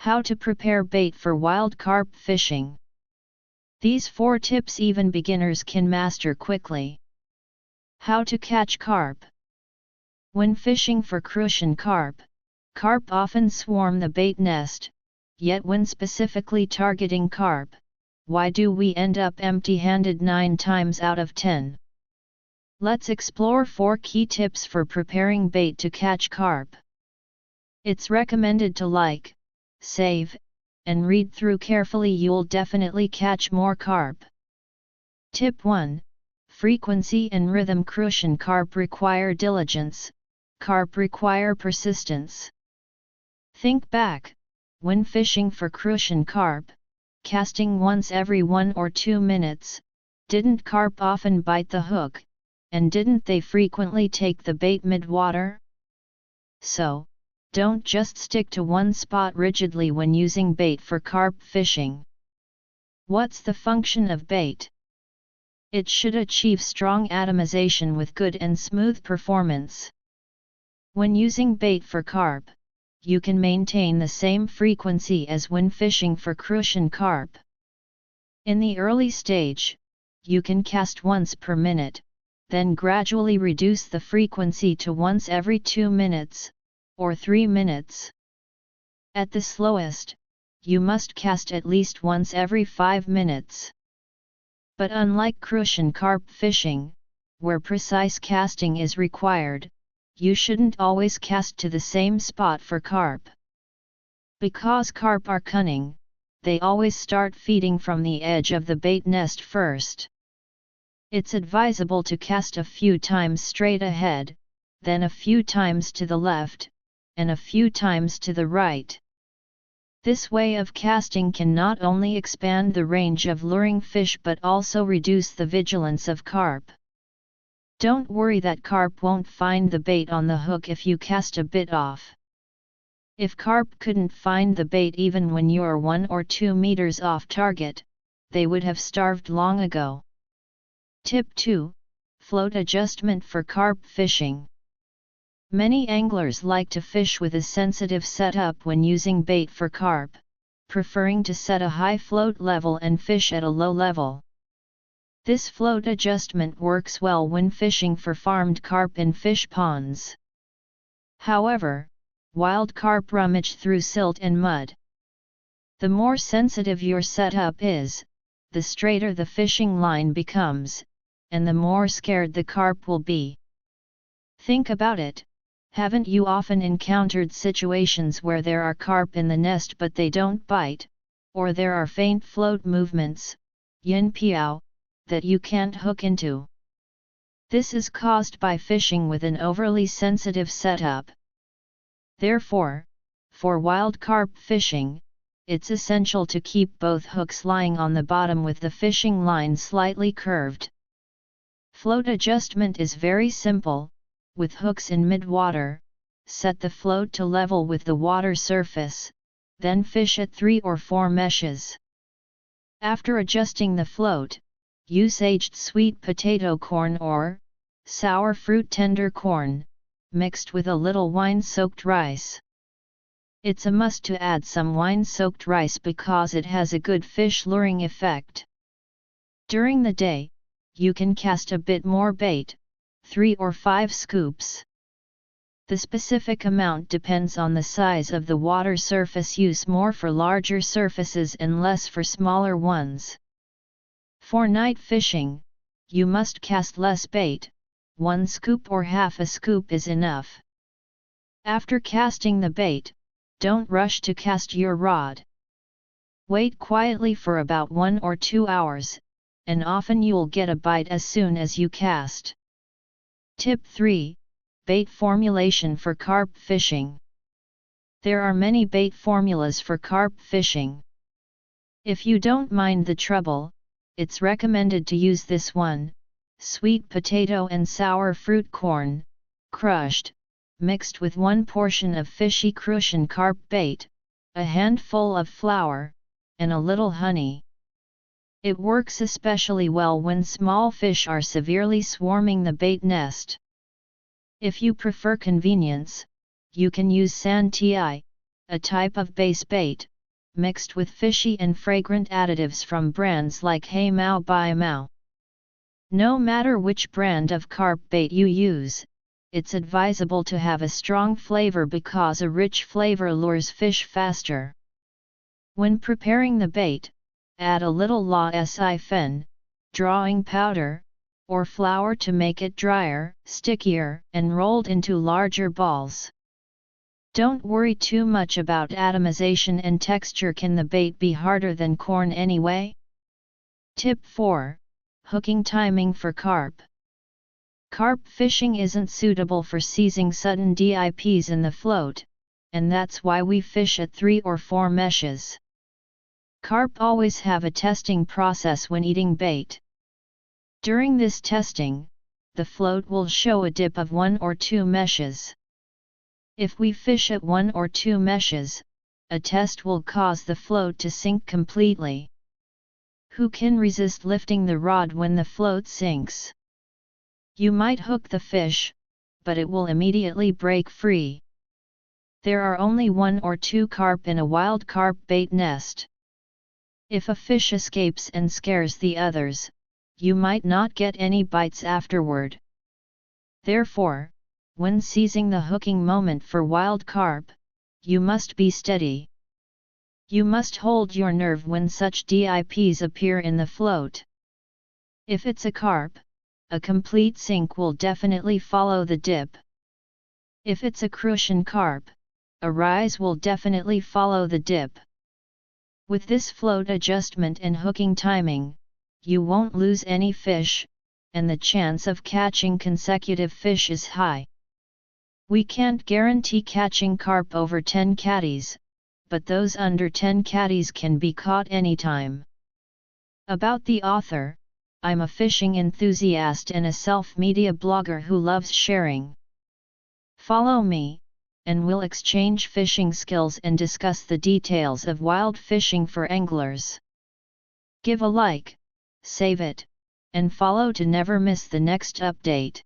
How to prepare bait for wild carp fishing. These 4 tips even beginners can master quickly. How to catch carp. When fishing for Crucian carp, carp often swarm the bait nest, yet when specifically targeting carp, why do we end up empty-handed 9 times out of 10? Let's explore 4 key tips for preparing bait to catch carp. It's recommended to like, save, and read through carefully. You'll definitely catch more carp. Tip 1. Frequency and rhythm. Crucian carp require diligence, carp require persistence. Think back, when fishing for Crucian carp, casting once every 1 or 2 minutes, didn't carp often bite the hook, and didn't they frequently take the bait mid-water? So, don't just stick to one spot rigidly when using bait for carp fishing. What's the function of bait? It should achieve strong atomization with good and smooth performance. When using bait for carp, you can maintain the same frequency as when fishing for Crucian carp. In the early stage, you can cast once per minute, then gradually reduce the frequency to once every 2 minutes, or 3 minutes. At the slowest, you must cast at least once every 5 minutes. But unlike Crucian carp fishing, where precise casting is required, you shouldn't always cast to the same spot for carp. Because carp are cunning, they always start feeding from the edge of the bait nest first. It's advisable to cast a few times straight ahead, then a few times to the left, and a few times to the right. This way of casting can not only expand the range of luring fish but also reduce the vigilance of carp. Don't worry that carp won't find the bait on the hook if you cast a bit off. If carp couldn't find the bait even when you're 1 or 2 meters off target, they would have starved long ago. Tip 2. Float adjustment for carp fishing. Many anglers like to fish with a sensitive setup when using bait for carp, preferring to set a high float level and fish at a low level. This float adjustment works well when fishing for farmed carp in fish ponds. However, wild carp rummage through silt and mud. The more sensitive your setup is, the straighter the fishing line becomes, and the more scared the carp will be. Think about it. Haven't you often encountered situations where there are carp in the nest but they don't bite, or there are faint float movements, yin piao, that you can't hook into? This is caused by fishing with an overly sensitive setup. Therefore, for wild carp fishing, it's essential to keep both hooks lying on the bottom with the fishing line slightly curved. Float adjustment is very simple. With hooks in mid-water, set the float to level with the water surface, then fish at 3 or 4 meshes. After adjusting the float, use aged sweet potato corn or sour fruit tender corn, mixed with a little wine-soaked rice. It's a must to add some wine-soaked rice because it has a good fish luring effect. During the day, you can cast a bit more bait, 3 or 5 scoops. The specific amount depends on the size of the water surface. Use more for larger surfaces and less for smaller ones. For night fishing, you must cast less bait, 1 scoop or half a scoop is enough. After casting the bait, don't rush to cast your rod. Wait quietly for about 1 or 2 hours, and often you'll get a bite as soon as you cast. Tip 3. Bait formulation for carp fishing. There are many bait formulas for carp fishing. If you don't mind the trouble, it's recommended to use this one: sweet potato and sour fruit corn, crushed, mixed with 1 portion of fishy Crucian carp bait, a handful of flour, and a little honey. It works especially well when small fish are severely swarming the bait nest. If you prefer convenience, you can use san ti, a type of base bait, mixed with fishy and fragrant additives from brands like Hey Mao Bai Mao. No matter which brand of carp bait you use, it's advisable to have a strong flavor because a rich flavor lures fish faster. When preparing the bait, add a little la fen, drawing powder, or flour to make it drier, stickier, and rolled into larger balls. Don't worry too much about atomization and texture. Can the bait be harder than corn anyway? Tip 4. Hooking timing for carp. Carp fishing isn't suitable for seizing sudden dips in the float, and that's why we fish at 3 or 4 meshes. Carp always have a testing process when eating bait. During this testing, the float will show a dip of 1 or 2 meshes. If we fish at 1 or 2 meshes, a test will cause the float to sink completely. Who can resist lifting the rod when the float sinks? You might hook the fish, but it will immediately break free. There are only 1 or 2 carp in a wild carp bait nest. If a fish escapes and scares the others, you might not get any bites afterward. Therefore, when seizing the hooking moment for wild carp, you must be steady. You must hold your nerve when such dips appear in the float. If it's a carp, a complete sink will definitely follow the dip. If it's a Crucian carp, a rise will definitely follow the dip. With this float adjustment and hooking timing, you won't lose any fish, and the chance of catching consecutive fish is high. We can't guarantee catching carp over 10 catties, but those under 10 catties can be caught anytime. About the author, I'm a fishing enthusiast and a self-media blogger who loves sharing. Follow me, and we'll exchange fishing skills and discuss the details of wild fishing for anglers. Give a like, save it, and follow to never miss the next update.